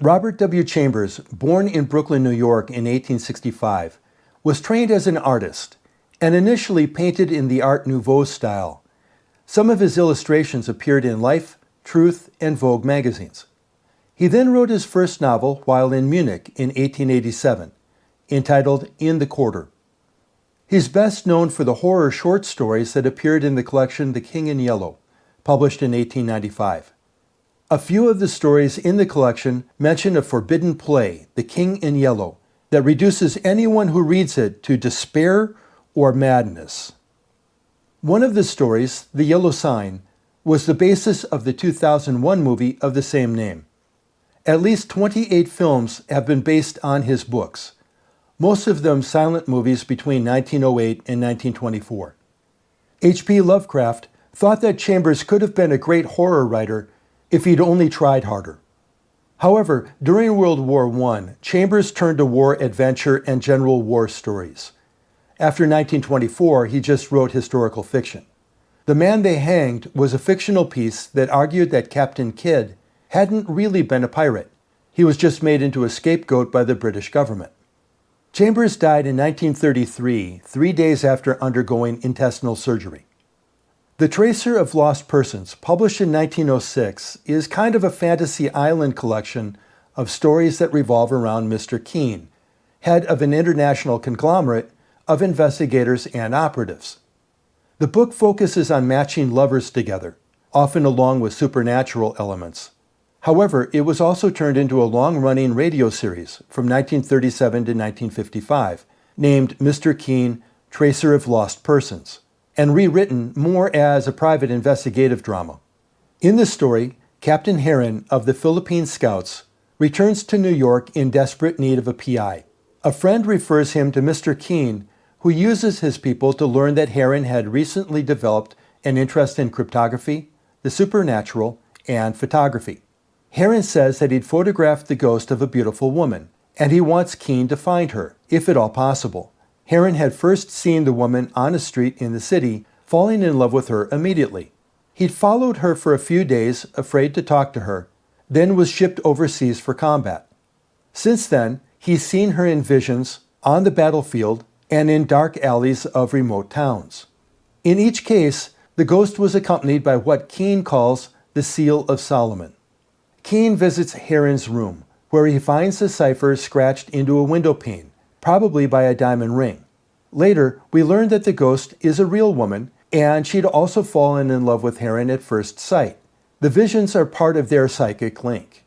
Robert W. Chambers, born in Brooklyn, New York in 1865, was trained as an artist and initially painted in the Art Nouveau style. Some of his illustrations appeared in Life, Truth, and Vogue magazines. He then wrote his first novel while in Munich in 1887, entitled In the Quarter. He's best known for the horror short stories that appeared in the collection The King in Yellow, published in 1895. A few of the stories in the collection mention a forbidden play, The King in Yellow, that reduces anyone who reads it to despair or madness. One of the stories, The Yellow Sign, was the basis of the 2001 movie of the same name. At least 28 films have been based on his books, most of them silent movies between 1908 and 1924. H.P. Lovecraft thought that Chambers could have been a great horror writer if he'd only tried harder. However, during World War I, Chambers turned to war adventure and general war stories. After 1924, he just wrote historical fiction. The Man They Hanged was a fictional piece that argued that Captain Kidd hadn't really been a pirate. He was just made into a scapegoat by the British government. Chambers died in 1933, 3 days after undergoing intestinal surgery. The Tracer of Lost Persons, published in 1906, is kind of a fantasy island collection of stories that revolve around Mr. Keene, head of an international conglomerate of investigators and operatives. The book focuses on matching lovers together, often along with supernatural elements. However, it was also turned into a long-running radio series from 1937 to 1955, named Mr. Keene, Tracer of Lost Persons, and rewritten more as a private investigative drama. In the story, Captain Heron of the Philippine Scouts returns to New York in desperate need of a PI. A friend refers him to Mr. Keene, who uses his people to learn that Heron had recently developed an interest in cryptography, the supernatural, and photography. Heron says that he'd photographed the ghost of a beautiful woman, and he wants Keene to find her, if at all possible. Heron had first seen the woman on a street in the city, falling in love with her immediately. He'd followed her for a few days, afraid to talk to her, then was shipped overseas for combat. Since then, he's seen her in visions, on the battlefield, and in dark alleys of remote towns. In each case, the ghost was accompanied by what Keene calls the Seal of Solomon. Keene visits Heron's room, where he finds the cipher scratched into a window pane, probably by a diamond ring. Later, we learn that the ghost is a real woman, and she'd also fallen in love with Heron at first sight. The visions are part of their psychic link.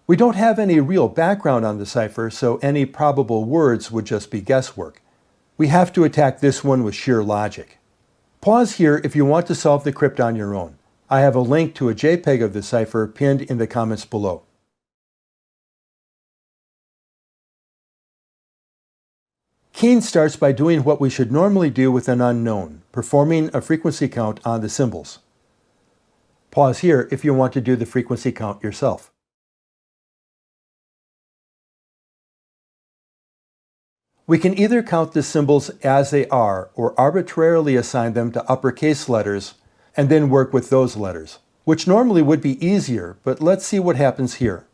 We don't have any real background on the cipher, so any probable words would just be guesswork. We have to attack this one with sheer logic. Pause here if you want to solve the crypt on your own. I have a link to a JPEG of the cipher pinned in the comments below. Keene starts by doing what we should normally do with an unknown, performing a frequency count on the symbols. Pause here if you want to do the frequency count yourself. We can either count the symbols as they are or arbitrarily assign them to uppercase letters and then work with those letters, which normally would be easier, but let's see what happens here.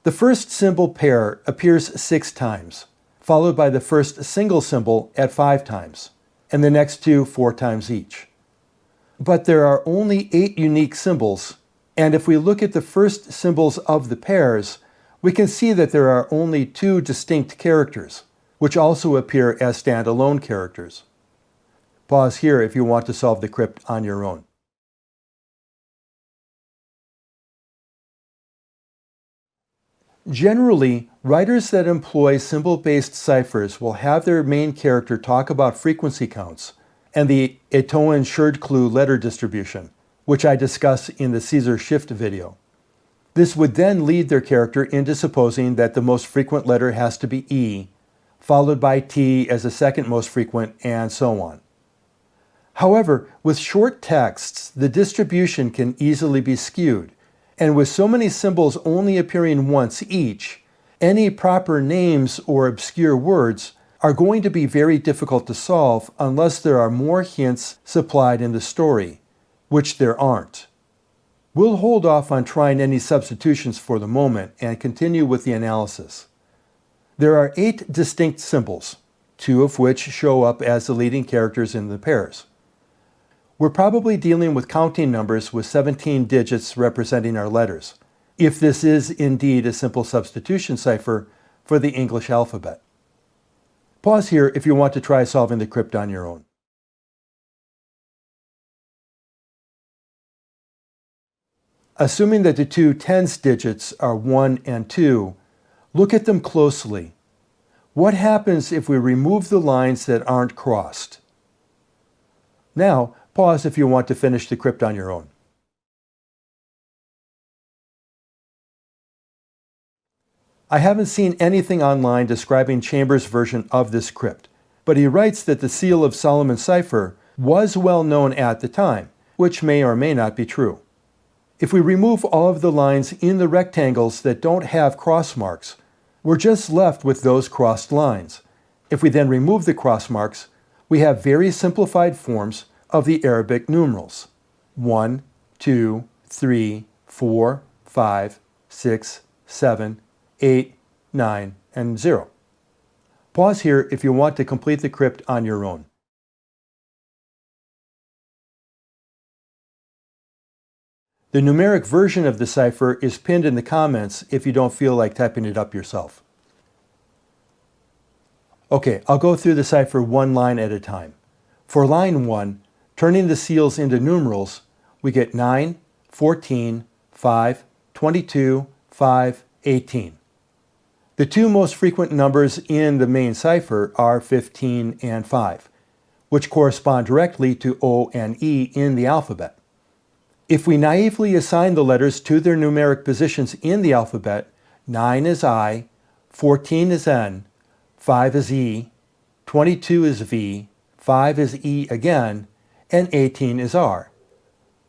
The first symbol pair appears 6 times, followed by the first single symbol at 5 times, and the next 2 4 times each. But there are only 8 unique symbols, and if we look at the first symbols of the pairs, we can see that there are only 2 distinct characters, which also appear as standalone characters. Pause here if you want to solve the crypt on your own. Generally, writers that employ symbol-based ciphers will have their main character talk about frequency counts and the Etoin-Shurdclue letter distribution, which I discuss in the Caesar shift video. This would then lead their character into supposing that the most frequent letter has to be E, followed by T as the second most frequent, and so on. However, with short texts, the distribution can easily be skewed, and with so many symbols only appearing once each, any proper names or obscure words are going to be very difficult to solve unless there are more hints supplied in the story, which there aren't. We'll hold off on trying any substitutions for the moment and continue with the analysis. There are 8 distinct symbols, 2 of which show up as the leading characters in the pairs. We're probably dealing with counting numbers with 17 digits representing our letters, if this is indeed a simple substitution cipher for the English alphabet. Pause here if you want to try solving the crypt on your own. Assuming that the 2 tens digits are 1 and 2, look at them closely. What happens if we remove the lines that aren't crossed? Now, pause if you want to finish the crypt on your own. I haven't seen anything online describing Chambers' version of this crypt, but he writes that the Seal of Solomon cipher was well known at the time, which may or may not be true. If we remove all of the lines in the rectangles that don't have cross marks, we're just left with those crossed lines. If we then remove the cross marks, we have very simplified forms of the Arabic numerals: 1, 2, 3, 4, 5, 6, 7, 8, 9, and 0. Pause here if you want to complete the crypt on your own. The numeric version of the cipher is pinned in the comments if you don't feel like typing it up yourself. Okay, I'll go through the cipher one line at a time. For line 1, turning the seals into numerals, we get 9, 14, 5, 22, 5, 18. The 2 most frequent numbers in the main cipher are 15 and 5, which correspond directly to O and E in the alphabet. If we naively assign the letters to their numeric positions in the alphabet, 9 is I, 14 is N, 5 is E, 22 is V, 5 is E again, and 18 is R.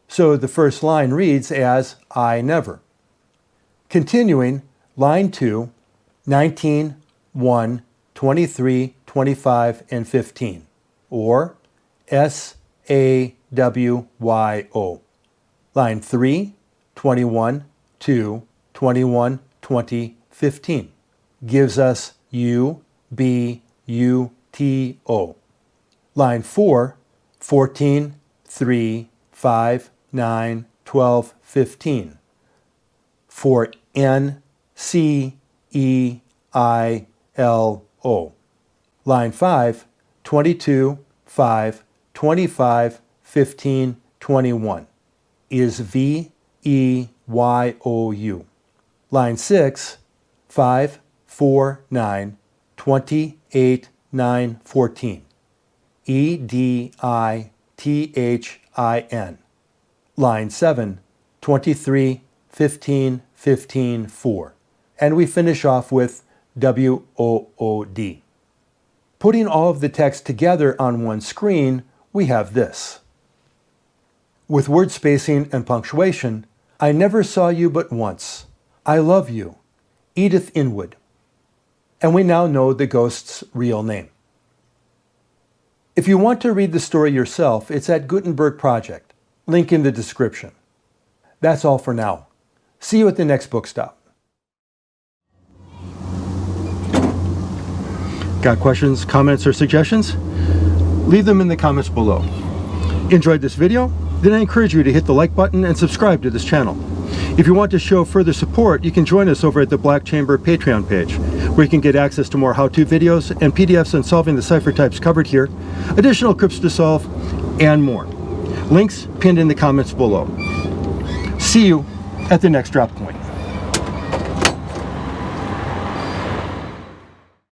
So the first line reads as I never. Continuing, line 2, 19, 1, 23, 25, and 15, or S-A-W-Y-O. Line 3, 21, 2, 21, 20, 15 gives us U-B-U-T-O. Line 4, 14, 3, 5, 9, 12, 15 for N-C-E-I-L-O. Line 5, 22, 5, 25, 15, 21 is V-E-Y-O-U. Line 6, 5, 4, 9, 28, 9, 14. E-D-I-T-H-I-N. Line 7, 23, 15, 15, 4. And we finish off with W-O-O-D. Putting all of the text together on one screen, we have this. With word spacing and punctuation, I never saw you but once. I love you. Edith Inwood. And we now know the ghost's real name. If you want to read the story yourself, it's at Gutenberg Project. Link in the description. That's all for now. See you at the next book stop. Got questions, comments, or suggestions? Leave them in the comments below. Enjoyed this video? Then I encourage you to hit the like button and subscribe to this channel. If you want to show further support, you can join us over at the Black Chamber Patreon page, where you can get access to more how-to videos and PDFs on solving the cipher types covered here, additional crypts to solve, and more. Links pinned in the comments below. See you at the next drop point.